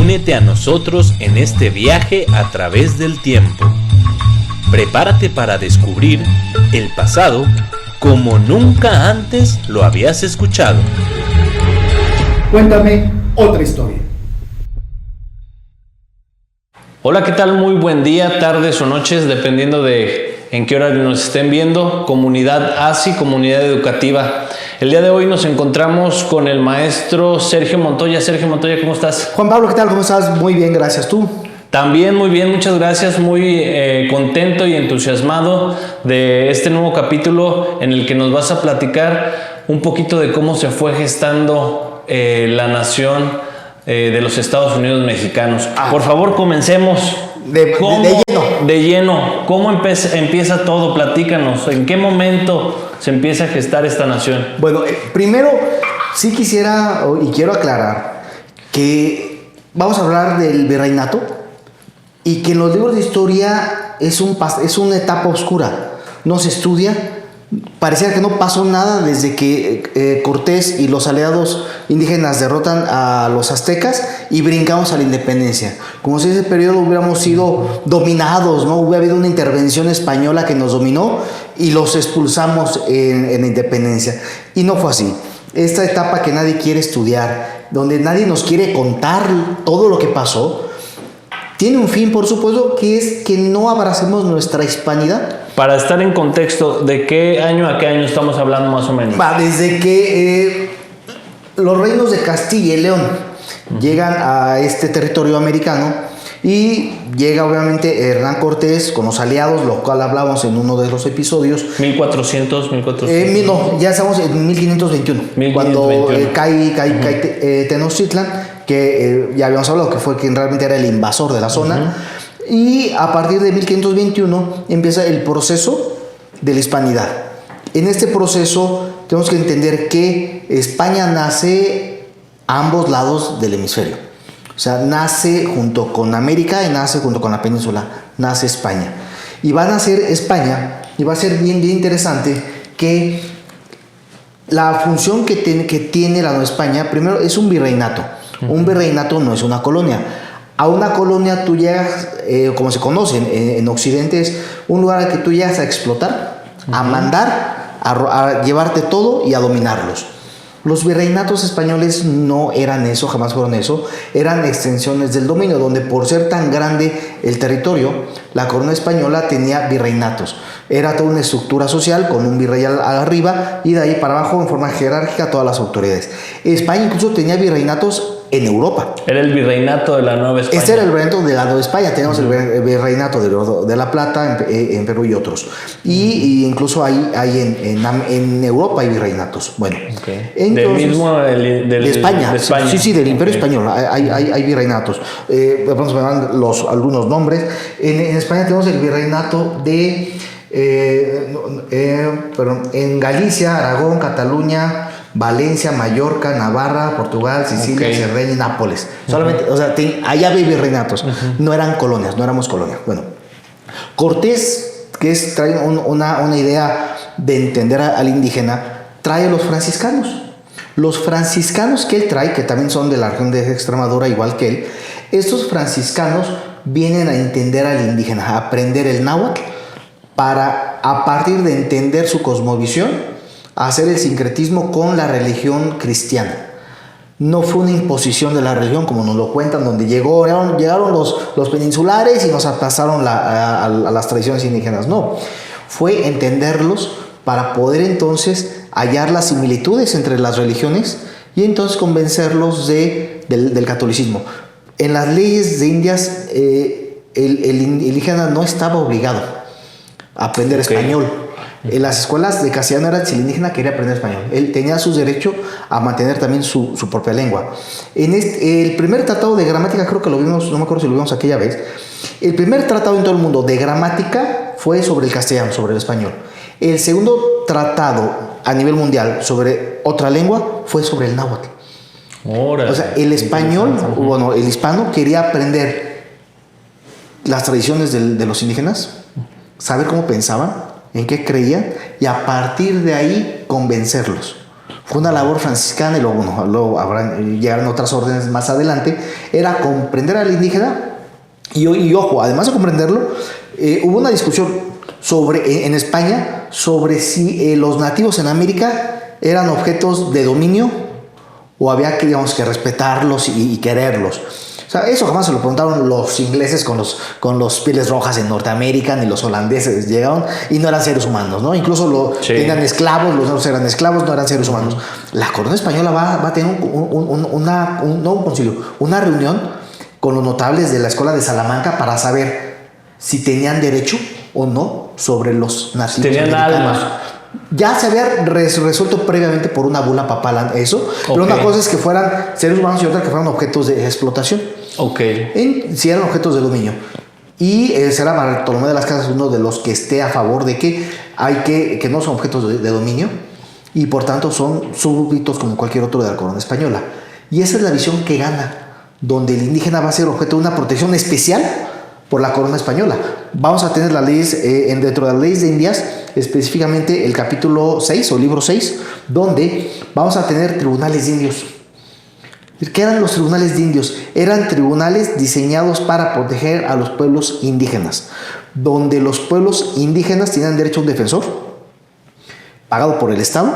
Únete a nosotros en este viaje a través del tiempo. Prepárate para descubrir el pasado como nunca antes lo habías escuchado. Cuéntame otra historia. Hola, ¿qué tal? Muy buen día, tardes o noches, dependiendo de en qué horario nos estén viendo. Comunidad ASI, comunidad educativa. El día de hoy nos encontramos con el maestro Sergio Montoya. Sergio Montoya, ¿cómo estás? Juan Pablo, ¿qué tal? ¿Cómo estás? Muy bien, gracias. ¿Tú? También muy bien, muchas gracias. Muy contento y entusiasmado de este nuevo capítulo en el que nos vas a platicar un poquito de cómo se fue gestando la nación de los Estados Unidos mexicanos. Por favor, comencemos. De lleno. ¿Cómo empieza todo? Platícanos. ¿En qué momento se empieza a gestar esta nación? Bueno, primero sí quisiera y quiero aclarar que vamos a hablar del virreinato y que en los libros de historia es una etapa oscura. No se estudia. Parecía que no pasó nada desde que Cortés y los aliados indígenas derrotan a los aztecas y brincamos a la independencia. Como si ese periodo hubiéramos sido dominados, ¿no? Hubiera habido una intervención española que nos dominó y los expulsamos en la independencia. Y no fue así. Esta etapa que nadie quiere estudiar, donde nadie nos quiere contar todo lo que pasó, tiene un fin, por supuesto, que es que no abracemos nuestra hispanidad. Para estar en contexto, ¿de qué año a qué año estamos hablando más o menos? Desde que los reinos de Castilla y León llegan a este territorio americano y llega obviamente Hernán Cortés con los aliados, lo cual hablamos en uno de los episodios. 1400. No, ya estamos en 1521. Cuando cae Tenochtitlan, que ya habíamos hablado que fue quien realmente era el invasor de la zona. Y a partir de 1521 empieza el proceso de la hispanidad. En este proceso tenemos que entender que España nace a ambos lados del hemisferio. O sea, nace junto con América y nace junto con la península. Nace España. Y va a nacer España y va a ser bien interesante que la función que tiene la Nueva España, primero, es un virreinato. Un virreinato no es una colonia. A una colonia tú llegas, como se conoce en Occidente, es un lugar al que tú llegas a explotar, a mandar, a llevarte todo y a dominarlos. Los virreinatos españoles no eran eso, jamás fueron eso. Eran extensiones del dominio, donde por ser tan grande el territorio, la corona española tenía virreinatos. Era toda una estructura social con un virrey arriba y de ahí para abajo en forma jerárquica todas las autoridades. España incluso tenía virreinatos en Europa. Era el virreinato de la Nueva España. Este era el virreinato de la Nueva España. Tenemos el virreinato de La Plata, en Perú y otros. Y incluso en Europa hay virreinatos. Bueno, entonces, de España. Sí, del Imperio Español hay virreinatos. Vamos a ver algunos nombres. En España tenemos el virreinato de en Galicia, Aragón, Cataluña, Valencia, Mallorca, Navarra, Portugal, Sicilia, Cerdeña y Nápoles. Solamente, o sea, allá había virreinatos. No eran colonias, no éramos colonia. Bueno, Cortés, que trae una idea de entender al indígena, trae a los franciscanos. Los franciscanos que él trae, que también son de la región de Extremadura, igual que él, estos franciscanos vienen a entender al indígena, a aprender el náhuatl, para, a partir de entender su cosmovisión, hacer el sincretismo con la religión cristiana. No fue una imposición de la religión, como nos lo cuentan, donde llegaron los peninsulares y nos pasaron a las tradiciones indígenas. No, fue entenderlos para poder entonces hallar las similitudes entre las religiones y entonces convencerlos del catolicismo. En las leyes de Indias, el indígena no estaba obligado a aprender español. En las escuelas de castellano era si el indígena quería aprender español. Él tenía su derecho a mantener también su propia lengua. El primer tratado de gramática, creo que lo vimos, no me acuerdo si lo vimos aquella vez. El primer tratado en todo el mundo de gramática fue sobre el castellano, sobre el español. El segundo tratado a nivel mundial sobre otra lengua fue sobre el náhuatl. O sea, el español, bueno, el hispano quería aprender las tradiciones de los indígenas, saber cómo pensaban, en qué creían y a partir de ahí convencerlos. Fue una labor franciscana y luego llegaron otras órdenes más adelante. Era comprender al indígena y ojo, además de comprenderlo, hubo una discusión en España sobre si los nativos en América eran objetos de dominio o había que, digamos, que respetarlos y quererlos. O sea, eso jamás se lo preguntaron los ingleses con los pieles rojas en Norteamérica, ni los holandeses llegaron y no eran seres humanos, ¿no? Incluso tenían esclavos, los otros eran esclavos, no eran seres humanos. La corona española va a tener un concilio, una reunión con los notables de la escuela de Salamanca para saber si tenían derecho o no sobre los nativos tenían americanos. alma. Ya se había resuelto previamente por una bula papal eso, pero una cosa es que fueran seres humanos y otra que fueran objetos de explotación. Si eran objetos de dominio. Y será Bartolomé de las Casas uno de los que esté a favor de que no son objetos de dominio y por tanto son súbditos como cualquier otro de la corona española. Y esa es la visión que gana, donde el indígena va a ser objeto de una protección especial por la corona española. Vamos a tener las leyes, dentro de las leyes de Indias, específicamente el capítulo 6 o libro 6, donde vamos a tener tribunales de indios. ¿Qué eran los tribunales de indios? Eran tribunales diseñados para proteger a los pueblos indígenas, donde los pueblos indígenas tenían derecho a un defensor, pagado por el Estado,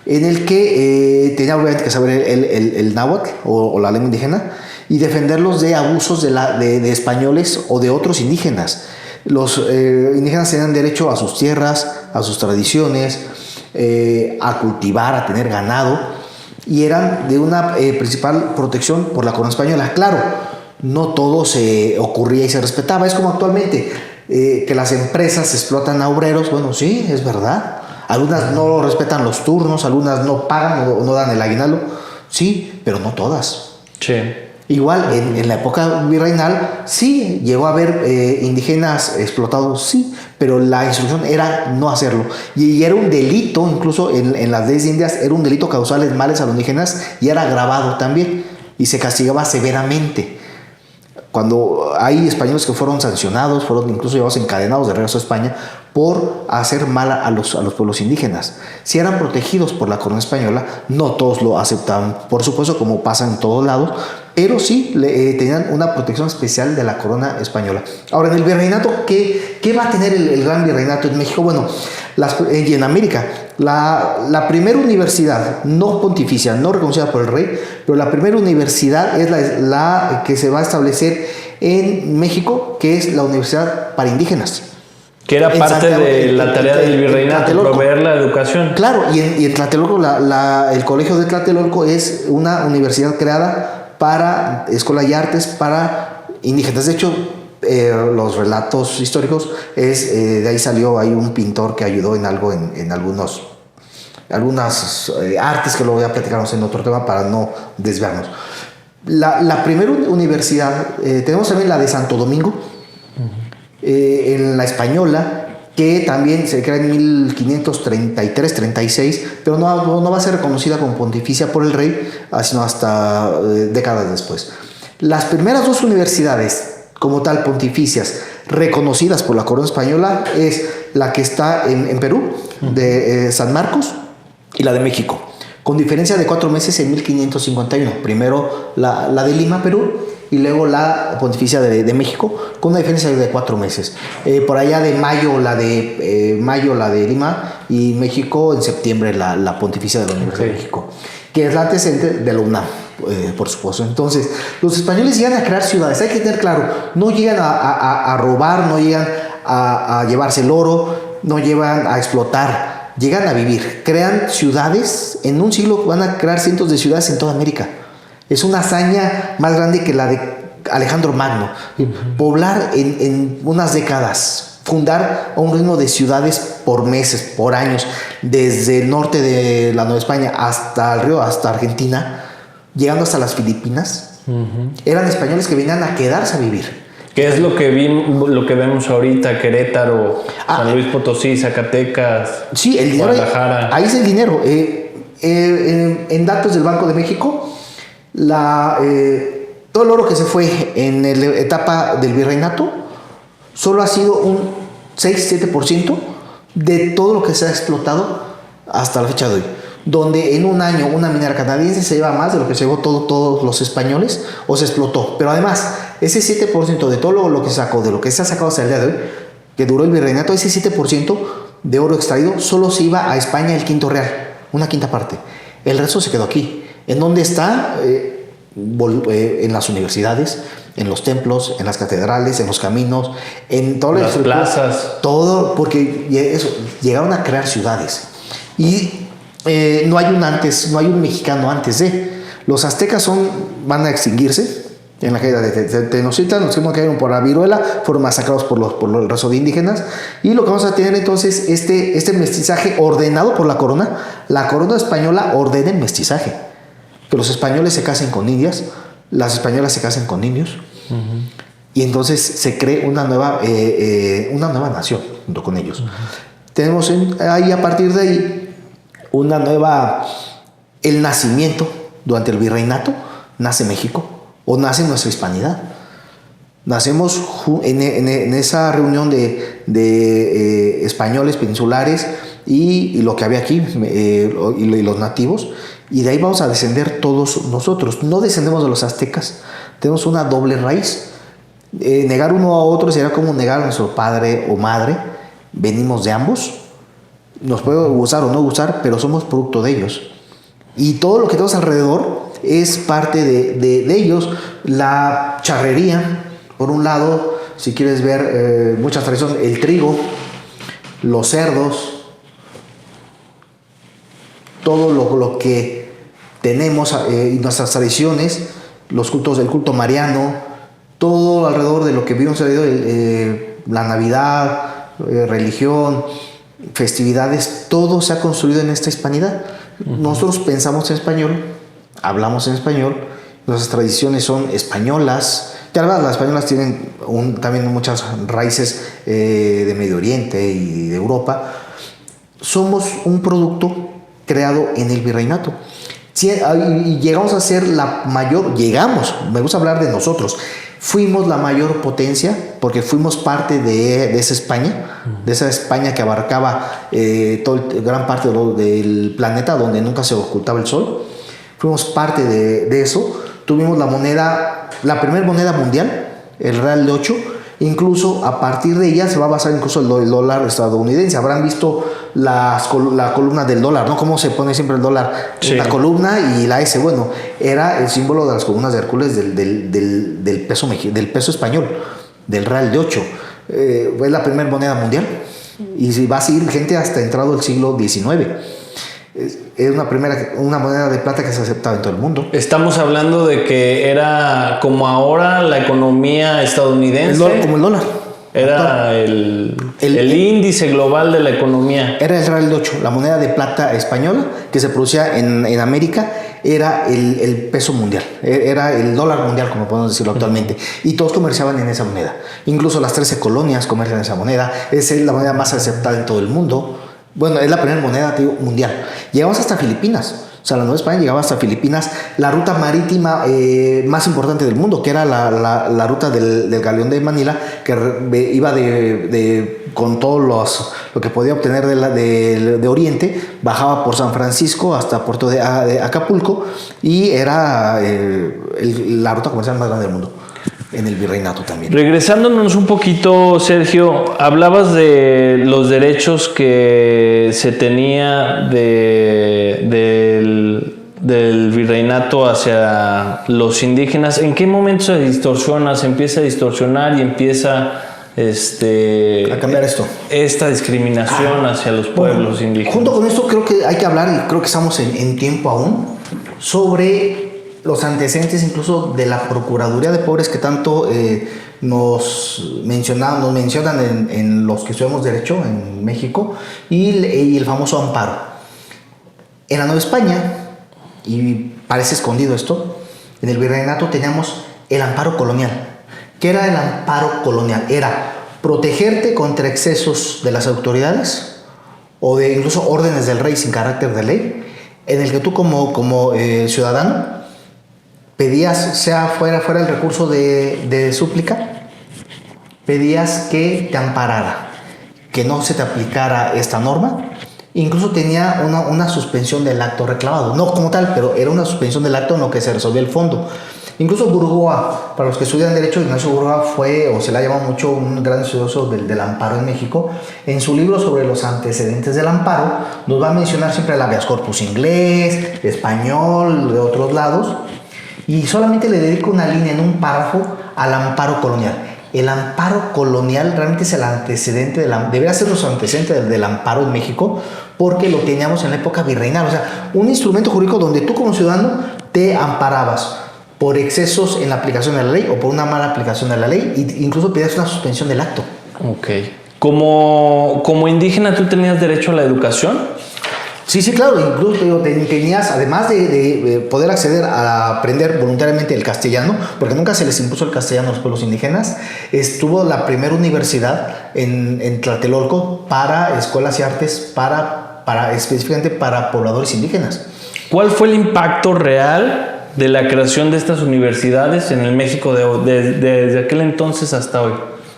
en el que tenía obviamente que saber el náhuatl o la lengua indígena, y defenderlos de abusos de españoles o de otros indígenas. Los indígenas tenían derecho a sus tierras, a sus tradiciones, a cultivar, a tener ganado, y eran de una principal protección por la corona española. Claro, no todo se ocurría y se respetaba. Es como actualmente, que las empresas explotan a obreros. Bueno, sí, es verdad. Algunas no respetan los turnos, algunas no pagan o no dan el aguinaldo. Sí, pero no todas. Sí. Igual, en la época virreinal, sí, llegó a haber indígenas explotados, sí, pero la instrucción era no hacerlo. Y era un delito, incluso en las leyes indias, era un delito causarles males a los indígenas y era agravado también. Y se castigaba severamente. Cuando hay españoles que fueron sancionados, fueron incluso llevados encadenados de regreso a España por hacer mal a los pueblos indígenas. Si eran protegidos por la corona española, no todos lo aceptaban, por supuesto, como pasa en todos lados, pero sí tenían una protección especial de la corona española. Ahora, en el virreinato, ¿qué va a tener el gran virreinato en México? Bueno, y en América, la primera universidad no pontificia, no reconocida por el rey, pero la primera universidad es la que se va a establecer en México, que es la Universidad para Indígenas. Que era parte de la tarea del virreinato, proveer la educación. Claro, y en Tlatelolco, el Colegio de Tlatelolco es una universidad creada para escuela y artes para indígenas. De hecho, los relatos históricos de ahí salió un pintor que ayudó en algo en algunas artes que lo voy a platicarnos en otro tema para no desviarnos. La primera universidad, tenemos también la de Santo Domingo, en la española, que también se crea en 1533-36, pero no va a ser reconocida como pontificia por el rey, sino hasta décadas después. Las primeras dos universidades como tal pontificias reconocidas por la corona española es la que está en Perú, de San Marcos, y la de México, con diferencia de 4 meses en 1551. Primero la de Lima, Perú, y luego la pontificia de México, con una diferencia de 4 meses. Por allá de mayo la de Lima, y México en septiembre la pontificia de la Universidad de México, que es la antecedente de la UNAM, por supuesto. Entonces, los españoles llegan a crear ciudades. Hay que tener claro, no llegan a robar, no llegan a llevarse el oro, no llegan a explotar, llegan a vivir. Crean ciudades. En un siglo van a crear cientos de ciudades en toda América. Es una hazaña más grande que la de Alejandro Magno. Poblar en unas décadas, fundar a un ritmo de ciudades por meses, por años, desde el norte de la Nueva España hasta el río, hasta Argentina, llegando hasta las Filipinas. Eran españoles que venían a quedarse a vivir. ¿Qué es lo que vemos ahorita? Querétaro, San Luis Potosí, Zacatecas, sí, el dinero, Guadalajara. Ahí es el dinero. En datos del Banco de México, todo el oro que se fue en la etapa del virreinato solo ha sido un 6-7% de todo lo que se ha explotado hasta la fecha de hoy. donde en un año una minera canadiense se lleva más de lo que se llevó todos los españoles, o se explotó. Pero además, ese 7% de todo lo que se sacó, de lo que se ha sacado hasta el día de hoy, que duró el virreinato, ese 7% de oro extraído solo se iba a España el quinto real, una quinta parte. El resto se quedó aquí. ¿En dónde está? En las universidades, en los templos, en las catedrales, en los caminos, en todas las plazas. Todo, porque eso, llegaron a crear ciudades. Y no hay un antes, no hay un mexicano antes de. Los aztecas van a extinguirse. En la caída de Tenochtitlan, los que no cayeron por la viruela fueron masacrados por el resto de indígenas. Y lo que vamos a tener entonces, este mestizaje ordenado por la corona española ordena el mestizaje. Que los españoles se casen con indias, las españolas se casen con indios. Y entonces se cree una nueva nación junto con ellos. Tenemos ahí, a partir de ahí, el nacimiento durante el virreinato, nace México. O nace nuestra hispanidad. Nacemos en esa reunión de españoles peninsulares y lo que había aquí, y los nativos, y de ahí vamos a descender todos nosotros. No descendemos de los aztecas, tenemos una doble raíz. Negar uno a otro sería como negar a nuestro padre o madre. Venimos de ambos, nos puede gustar o no gustar, pero somos producto de ellos. Y todo lo que tenemos alrededor es parte de ellos. La charrería, por un lado, si quieres ver muchas tradiciones, el trigo, los cerdos, todo lo que tenemos y nuestras tradiciones, los cultos, el culto mariano, todo alrededor de lo que vimos la Navidad, religión, festividades, todo se ha construido en esta hispanidad. Nosotros pensamos en español, hablamos en español, nuestras tradiciones son españolas. Que además las españolas tienen también muchas raíces de Medio Oriente y de Europa. Somos un producto creado en el virreinato. Y llegamos a ser me gusta hablar de nosotros. Fuimos la mayor potencia porque fuimos parte de esa España, que abarcaba gran parte del planeta, donde nunca se ocultaba el sol. Fuimos parte de eso. Tuvimos la primera moneda mundial, el real de 8. Incluso a partir de ella se va a basar incluso el dólar estadounidense. Habrán visto la columna del dólar, ¿no? Cómo se pone siempre el dólar. Sí. La columna y la S. Bueno, era el símbolo de las columnas de Hércules del peso español, del real de 8. Es la primera moneda mundial y va a seguir vigente hasta entrado el siglo XIX. Es una moneda de plata que se aceptaba en todo el mundo. Estamos hablando de que era como ahora la economía estadounidense. Como el dólar. Era el índice global de la economía. Era el real de 8, la moneda de plata española que se producía en América. Era el peso mundial, era el dólar mundial, como podemos decirlo actualmente. Y todos comerciaban en esa moneda. Incluso las 13 colonias comercian en esa moneda. Es la moneda más aceptada en todo el mundo. Bueno, es la primera moneda mundial. Llegamos hasta Filipinas. O sea, la Nueva España llegaba hasta Filipinas. La ruta marítima más importante del mundo, que era la ruta del galeón de Manila, que iba con todo lo que podía obtener de Oriente, bajaba por San Francisco hasta Puerto de Acapulco, y era la ruta comercial más grande del mundo. En el virreinato también. Regresándonos un poquito, Sergio, hablabas de los derechos que se tenía del virreinato hacia los indígenas. ¿En qué momento se distorsiona, se empieza a distorsionar y empieza a cambiar esta discriminación hacia los pueblos indígenas? Junto con esto creo que hay que hablar, y creo que estamos en tiempo aún, sobre los antecedentes incluso de la Procuraduría de Pobres que tanto nos mencionan en los que estudiamos Derecho en México, y el famoso amparo. En la Nueva España, y parece escondido esto, en el virreinato teníamos el amparo colonial. ¿Qué era el amparo colonial? Era protegerte contra excesos de las autoridades o de incluso órdenes del rey sin carácter de ley, en el que tú como ciudadano pedías, fuera el recurso de súplica, pedías que te amparara, que no se te aplicara esta norma, Incluso tenía una suspensión del acto reclamado, no como tal, pero era una suspensión del acto en lo que se resolvía el fondo. Incluso Burgoa, para los que estudian Derecho, Ignacio Burgoa fue, o se le ha llamado mucho, un gran estudioso del amparo en México. En su libro sobre los antecedentes del amparo, nos va a mencionar siempre el habeas corpus inglés, español, de otros lados, y solamente le dedica una línea en un párrafo al amparo colonial. El amparo colonial realmente es el antecedente, debería ser nuestro antecedente del amparo en México, porque lo teníamos en la época virreinal. O sea, un instrumento jurídico donde tú como ciudadano te amparabas por excesos en la aplicación de la ley o por una mala aplicación de la ley, e incluso pedías una suspensión del acto. Ok. Como indígena, ¿tú tenías derecho a la educación? Sí, claro, incluso tenías, además de poder acceder a aprender voluntariamente el castellano, porque nunca se les impuso el castellano a los pueblos indígenas, estuvo la primera universidad en Tlatelolco para escuelas y artes, específicamente para pobladores indígenas. ¿Cuál fue el impacto real de la creación de estas universidades en el México desde aquel entonces hasta hoy?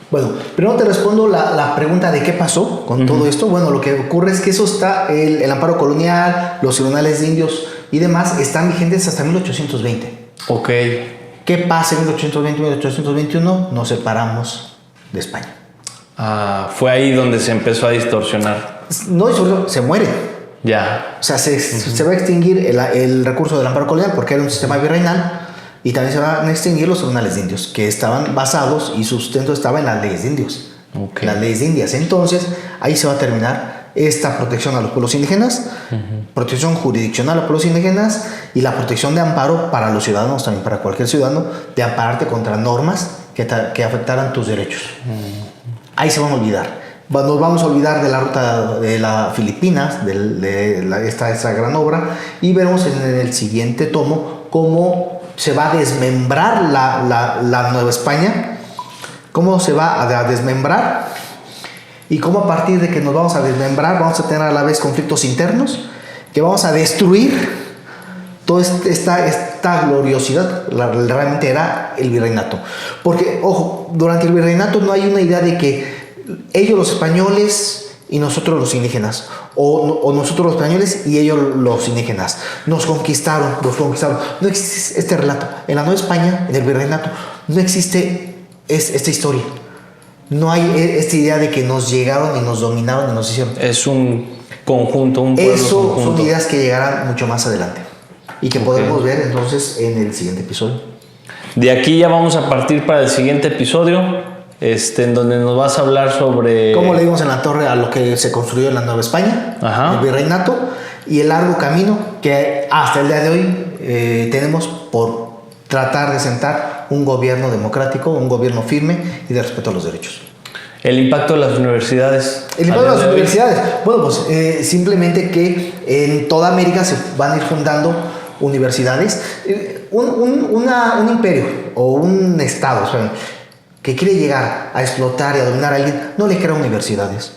Bueno, primero te respondo la pregunta de qué pasó con todo esto. Bueno, lo que ocurre es que eso está, el amparo colonial, los tribunales de indios y demás están vigentes hasta 1820. Ok. ¿Qué pasa en 1820 y 1821? Nos separamos de España. Fue ahí donde se empezó a distorsionar. No, se muere. Ya. O sea, se va a extinguir el recurso del amparo colonial porque era un sistema virreinal. Y también se van a extinguir los tribunales de indios, que estaban basados y su sustento estaba en las leyes de indios. Okay. Las leyes de indias. Entonces, ahí se va a terminar esta protección a los pueblos indígenas, protección jurisdiccional a los pueblos indígenas y la protección de amparo para los ciudadanos, también para cualquier ciudadano, de ampararte contra normas que afectaran tus derechos. Ahí se van a olvidar. Nos vamos a olvidar de la ruta de las Filipinas, esta gran obra, y veremos en el siguiente tomo cómo se va a desmembrar la Nueva España, cómo se va a desmembrar y cómo a partir de que nos vamos a desmembrar vamos a tener a la vez conflictos internos, que vamos a destruir toda esta gloriosidad. Realmente era el virreinato. Porque, ojo, durante el virreinato no hay una idea de que ellos los españoles y nosotros los indígenas, o nosotros los españoles y ellos los indígenas. Nos conquistaron. No existe este relato. En la Nueva España, en el virreinato, no existe esta historia. No hay esta idea de que nos llegaron y nos dominaron y nos hicieron. Es un conjunto, un pueblo Eso conjunto. son ideas que llegarán mucho más adelante y que podemos ver entonces en el siguiente episodio. De aquí ya vamos a partir para el siguiente episodio. En donde nos vas a hablar sobre... Cómo le dimos en la torre a lo que se construyó en la Nueva España, el virreinato, y el largo camino que hasta el día de hoy tenemos por tratar de sentar un gobierno democrático, un gobierno firme y de respeto a los derechos. El impacto de las universidades. El impacto de las universidades. Bueno, pues simplemente que en toda América se van a ir fundando universidades. Un imperio o un estado, que quiere llegar a explotar y a dominar a alguien, no le crea universidades,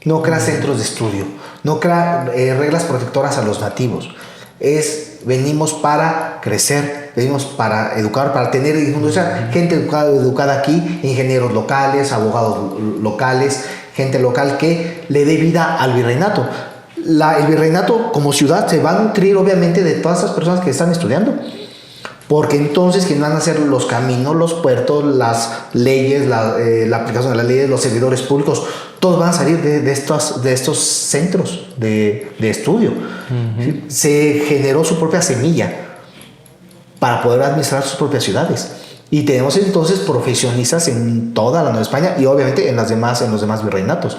no crea centros de estudio, no crea reglas protectoras a los nativos. Venimos para crecer, venimos para educar, para tener gente educada aquí, ingenieros locales, abogados locales, gente local que le dé vida al virreinato. El virreinato como ciudad se va a nutrir obviamente de todas esas personas que están estudiando. Porque entonces quienes van a hacer los caminos, los puertos, las leyes, la aplicación de las leyes, los servidores públicos, todos van a salir de estos centros de estudio. Se generó su propia semilla para poder administrar sus propias ciudades. Y tenemos entonces profesionistas en toda la Nueva España y obviamente en los demás virreinatos.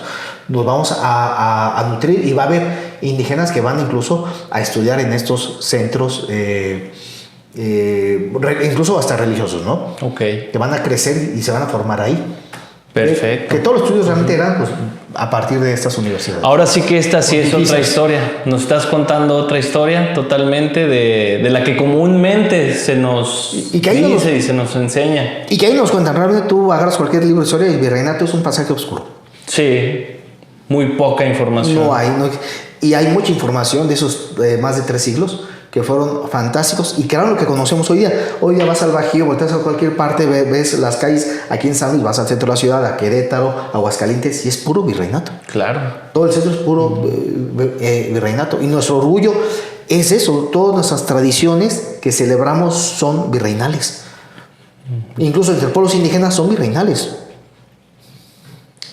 Nos vamos a nutrir y va a haber indígenas que van incluso a estudiar en estos centros incluso hasta religiosos, ¿no? Ok. Que van a crecer y se van a formar ahí. Perfecto. Que todos los estudios realmente eran pues, a partir de estas universidades. Ahora sí que esta sí es otra historia. Nos estás contando otra historia totalmente de la que comúnmente se nos dice y se nos enseña. Y que ahí nos cuentan. Realmente tú agarras cualquier libro de historia y el virreinato es un pasaje oscuro. Sí, muy poca información. No hay. Y hay mucha información de esos más de 3 siglos que fueron fantásticos y que eran lo que conocemos hoy día. Hoy día vas al Bajío, volteas a cualquier parte, ves las calles aquí en San Luis, vas al centro de la ciudad, a Querétaro, Aguascalientes, y es puro virreinato. Claro. Todo el centro es puro virreinato. Y nuestro orgullo es eso, todas nuestras tradiciones que celebramos son virreinales. Incluso entre pueblos indígenas son virreinales.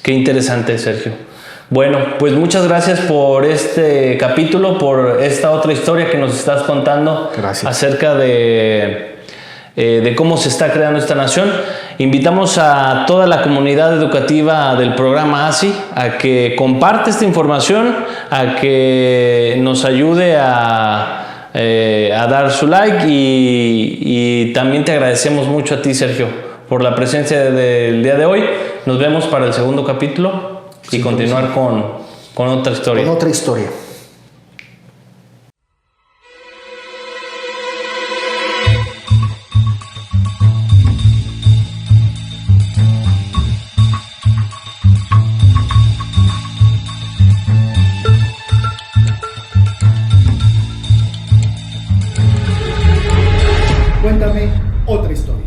Qué interesante, Sergio. Bueno, pues muchas gracias por este capítulo, por esta otra historia que nos estás contando. Gracias. Acerca de cómo se está creando esta nación. Invitamos a toda la comunidad educativa del programa ASI a que comparte esta información, a que nos ayude a dar su like y también te agradecemos mucho a ti, Sergio, por la presencia del día de hoy. Nos vemos para el segundo capítulo. Y continuar con otra historia. Con otra historia. Cuéntame otra historia.